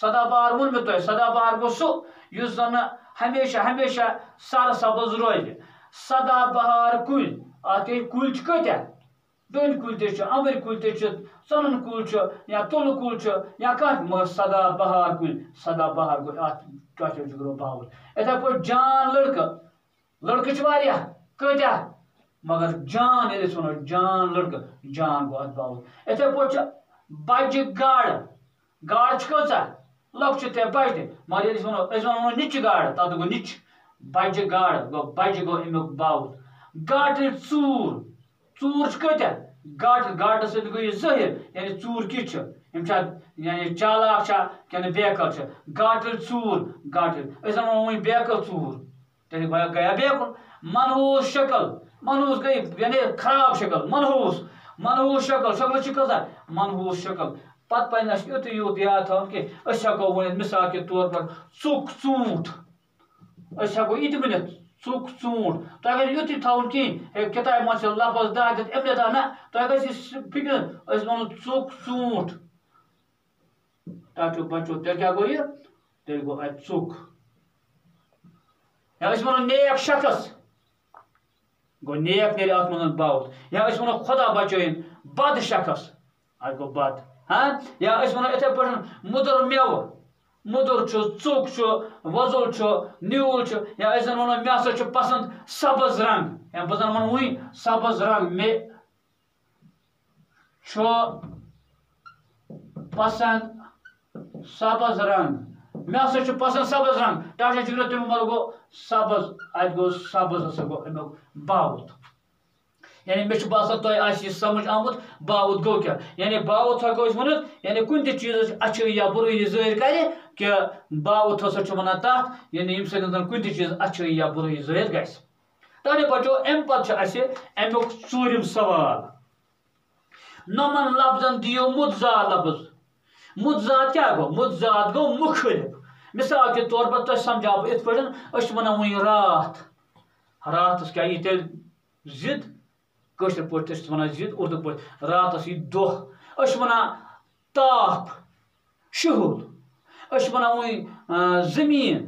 سدا بہار وون مےٚ تۄہہِ سدا بہار گوٚو سُہ یُس زن ہمیشہ ہمیشہ سر سبز روزِ سدا بہار کُلۍ اتھ کُلۍ چھِ کۭتیاہ ڈوٚنۍ کُلۍ تہِ چھِ امبٕرۍ کُلۍ تہِ چھِ ژٕنن کُل چھُ یا تُلہٕ کُل چھُ یا کانٛہہ مگر سدا بہار کُلۍ سدا بہار گوٚو اتھ ٹاٹھیو جِگرو باوُل یِتھے پٲٹھۍ جان لڑکہٕ چھِ واریاہ کۭتیاہ مگر جان ییٚلہِ أسۍ وَنو جان لڑکہٕ جان گوٚو اتھ باوُل یِتھے پٲٹھۍ چھِ بجہِ گاڈٕ چھِ کۭژاہ لۄکچہِ تہِ بجہِ تہِ مگر ییٚلہِ أسۍ وَنو نِچہِ گاڈٕ تتھ گوٚو نِچ بجہِ گاڈٕ گوٚو بجہِ گوٚو امیُک باوُل گاٹٕلۍ ژوٗر چھِ کۭتیاہ گاٹہٕ سۭتۍ گوٚو یہِ ظٲہِر یعنی ژوٗر کِتھ چھِ یِم چھا یعنی چالاک چھا کِنہٕ بیکل چھِ گاٹٕلۍ ژوٗر گاٹٕلۍ أسۍ وَنو وۄنۍ بیکل ژوٗر تیٚلہِ گٔیا بیکُن منحوٗس شکل منحوٗس گٔے یعنی خراب شکل منحوٗس شکل چھِ کۭژاہ منحوٗس شکل پتہٕ پزِ نہٕ اَسہِ یُتُے یوت یاد تھاوُن کہِ أسۍ ہٮ۪کو ؤنِتھ مِثال کے طور پر ژُک ژوٗنٛٹھ أسۍ ہٮ۪کو یہِ تہِ ؤنِتھ ژُک ژوٗنٛٹھ تۄہہِ گژھِ یُتُے تھاوُن کِہیٖنۍ ہے کِتابہِ منٛز چھِ لفظ دہ دِتھ اَمہِ دۄہ نہ تۄہہِ گژھِ یہِ فِکر أسۍ وَنو ژُک ژوٗنٛٹھ ٹاٹھیو بچو تیٚلہِ کیٛاہ گوٚو یہِ تیٚلہِ گوٚو اَتہِ ژُک یا أسۍ وَنو نیک شخص گوٚو نیک نیرِ اَتھ منٛز باوُل یا أسۍ وَنو خۄدا بچٲیِن بد شخص اَتھ گوٚو بد یا أسۍ وَنو یِتھے پٲٹھۍ مُدُر مٮ۪وٕ مُدُر چھُ ژُک چھُ وۄزُل چھُ نیوٗل چھُ یا أسۍ زن وَنو مےٚ ہسا چھُ پسنٛد سبز رنٛگ یا بہٕ زن وَنہٕ وٕنۍ سبز رنٛگ مےٚ چھُ پسنٛد سبز رنٛگ مےٚ ہسا چھُ پسنٛد سبز رنٛگ ٹاٹھا جِگرو تمیُک مطلب گوٚو سبز اَتہِ گوٚو سبز ہسا گوٚو امیُک باوُل یعنی مےٚ چھُ باسان تۄہہِ آسہِ یہِ سمجھ آمُت باوُت گوٚو کیٛاہ یعنی باوُت ہٮ۪کو أسۍ ؤنِتھ یعنی کُنہِ تہِ چیٖزٕچ اچھٲیی یا بُرٲیی ظٲہِر کرِ کہِ باوُت ہسا چھُ وَنان تتھ یعنی ییٚمہِ سۭتۍ زن کُنہِ تہِ چیٖزٕچ اچھٲیی یا بُرٲیی ظٲہِر گژھِ ٹاٹھیو بچو اَمہِ پتہٕ چھُ اَسہِ امیُک ژوٗرِم سوال نۄمن لفظن دِیِو مُتضاد لفظ مُتضاد کیٛاہ گوٚو مُتضاد گوٚو مُخٲلِف مِثال کے طور پر تۄہہِ سمجھاو بہٕ یِتھ پٲٹھۍ أسۍ چھِ وَنان وٕنۍ راتھس کیٛاہ یی تیٚلہِ ضِد کٲشِر پٲٹھۍ تہِ چھِ وَنان ضِد اُردو پٲٹھۍ راتس یی دۄہ أسۍ چھِ وَنان تاپھ شُہُل أسۍ چھِ وَنان وٕنۍ زٔمیٖن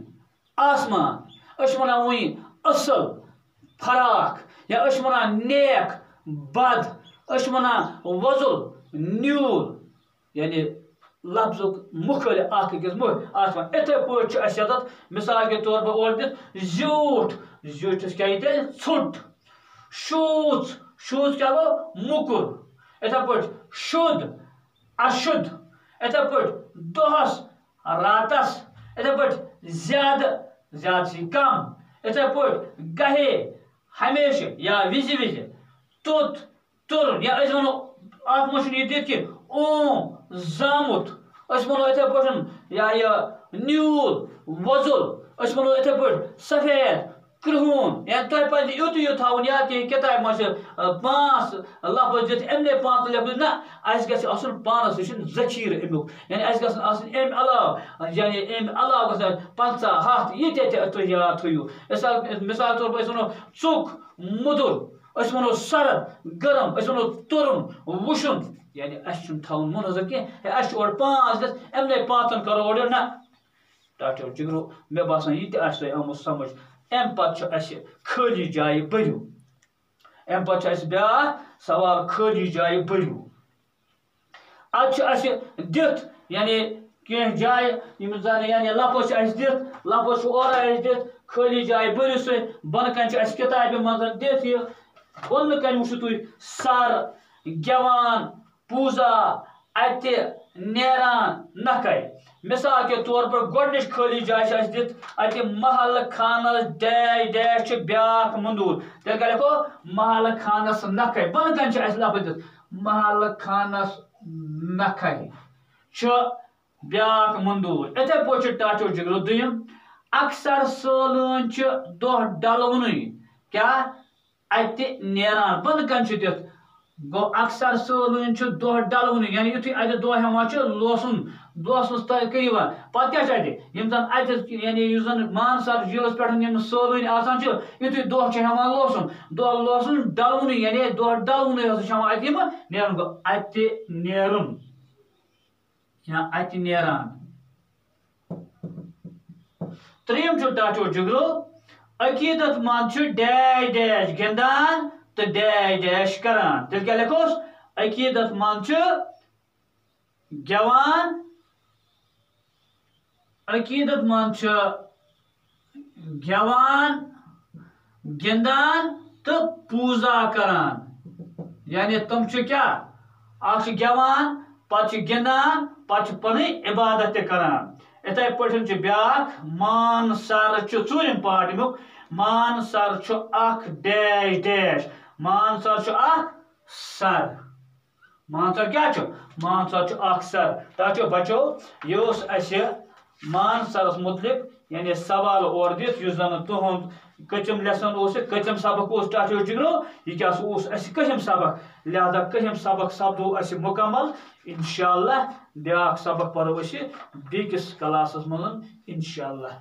آسمان أسۍ چھِ وَنان وٕنۍ اَصٕل فراق یا أسۍ چھِ وَنان نیک بد أسۍ چھِ وَنان وۄزُل نیوٗل یعنی لفظُک مُخٲلِف اکھ أکِس آسمان یِتھے پٲٹھۍ چھُ اَسہِ ییٚتٮ۪تھ مِثال کے طور پر اورٕ دِتھ زیوٗٹھ زیوٗٹھِس کیٛاہ یی تیٚلہِ ژھوٚٹ شوٗژ کیٛاہ گوٚو موٚکُر یِتھے پٲٹھۍ شُد اَشُد یِتھے پٲٹھۍ دۄہس راتس یِتھے پٲٹھۍ زیادٕ سے کم یِتھے پٲٹھۍ گہے ہمیشہٕ یا وِزِ توٚت تُرُن یا أسۍ وَنو اَتھ منٛز چھُنہٕ یہِ دِتھ کہِ اوم زامُت أسۍ وَنو یِتھے پٲٹھۍ یا یہِ نیوٗل وۄزُل أسۍ وَنو یِتھے پٲٹھۍ سفید کرٛہُن یا تۄہہِ پَزِ یُتُے یوت تھاوُن یاد کہِ کِتابہِ منٛز چھِ 5 لفظ دِتھ اَمہِ 5 لفظ نہ اَسہِ گژھِ آسُن پانَس نِش ذخیٖرٕ امیُک یعنی اَسہِ گژھن آسٕنۍ اَمہِ علاوٕ یعنی اَمہِ علاوٕ گژھن 50 100 ییٖتیاہ تہِ تُہۍ یاد تھٲیِو مِثال طور پر أسۍ وَنو ژُک مُدُر أسۍ وَنو سرد گرم أسۍ وَنو تُرُن وُشُن یعنی اَسہِ چھُنہٕ تھاوُن مُنظر کینٛہہ اَسہِ چھُ اورٕ 5 دِتھ اَمہِ 5 کرو اورٕ نہ ٹاٹھیو جِگرو مےٚ باسان یہِ تہِ آسہِ تۄہہِ آمُت سمجھ اَمہِ پتہٕ چھُ اَسہِ خٲلی جایہِ بٔرِو اَمہِ پتہٕ چھُ اَسہِ بیٛاکھ سوال خٲلی جایہِ بٔرِو اَتھ چھُ اَسہِ دِتھ یعنی کینٛہہ جایہِ یِم زن یعنی لفظ چھِ اَسہِ دِتھ لفظ چھُ اورَے اَسہِ دِتھ خٲلی جایہِ بٔرِو سۭتۍ بۄنہٕ کَنہِ چھُ اَسہِ کِتابہِ منٛز دِتھ یہِ بۄنہٕ کَنہِ وٕچھِو تُہۍ سر گٮ۪وان پوٗزا اَتہِ نیران نکھے مِثال کے طور پر گۄڈنِچ خٲلی جاے چھِ اَسہِ دِتھ اَتہِ محلہٕ خانس ڈیش چھِ بیٛاکھ مندوٗر تیٚلہِ کیٛاہ لیکھو محلہٕ خانس نکھے بۄنہٕ کَنہِ چھِ اَسہِ لفظ دِتھ محلہٕ خانس نکھے چھُ بیٛاکھ مندوٗر یِتھے پٲٹھۍ چھُ ٹاٹھیو جِگرو دوٚیِم اکثر سٲلٲنۍ چھِ دۄہ ڈلوُنُے کیٛاہ اَتہِ نیران بۄنہٕ کَنہِ چھُ دِتھ گوٚو اکثر سٲلٲنۍ چھِ دۄہ ڈلوُنُے یعنی یُتھُے اَتہِ دۄہ ہٮ۪وان چھِ لوسنَس تۄہہِ یِوان پتہٕ کیٛاہ چھُ اَتہِ یِم زن اَتہِ یعنی یُس زن مانسر جیٖلس پٮ۪ٹھ یِم سٲلٲنۍ آسان چھِ یُتھُے دۄہ چھُ ہٮ۪وان لوسُن دۄہ لوسُن ڈلوُنُے یعنی دۄہ ڈلوُنُے ہسا چھُ ہٮ۪وان اَتہِ یِم نیرُن گوٚو اَتہِ نیرُن یا اَتہِ نیران تریم چھ ٹاچو جگرو عقیدت مند چھ ڈیش ڈیش گندان تو ڈیش ڈیش کران تیل کیا لکھوس عقیدت مند چھ گیوان عقیدت مند چھ گیوان گندان تو پوزا کران یعنی تم چھ کیا اخ گیوان پتہ چھ گندان پتہ چھ پنی عبادت تہ کران اتھے پٹھن چھ بیاکھ مان سر چھ ژوٗرِم پارٹ امیُک مان سر چھ اکھ ڈیش ڈیش مان سر چھ اکھ سر مان سر کیا چھ مان سر چھ اکھ سر تاچو بچو یہ اوس اسہ مان سرس متعلق یعنی سوال اور دِتھ یُس زن تہند کٔژِم لیسن اوس کٔژِم سبق اوس ٹاٹو جگرو یہ کیا اوس اسہ کٔژِم سبق لہذا کٔژِم سبق سپدو اسہ مکمل انشاءاللہ بیاکھ سبق پرو أسۍ بیٚکِس کلاسس منٛز انشاءاللہ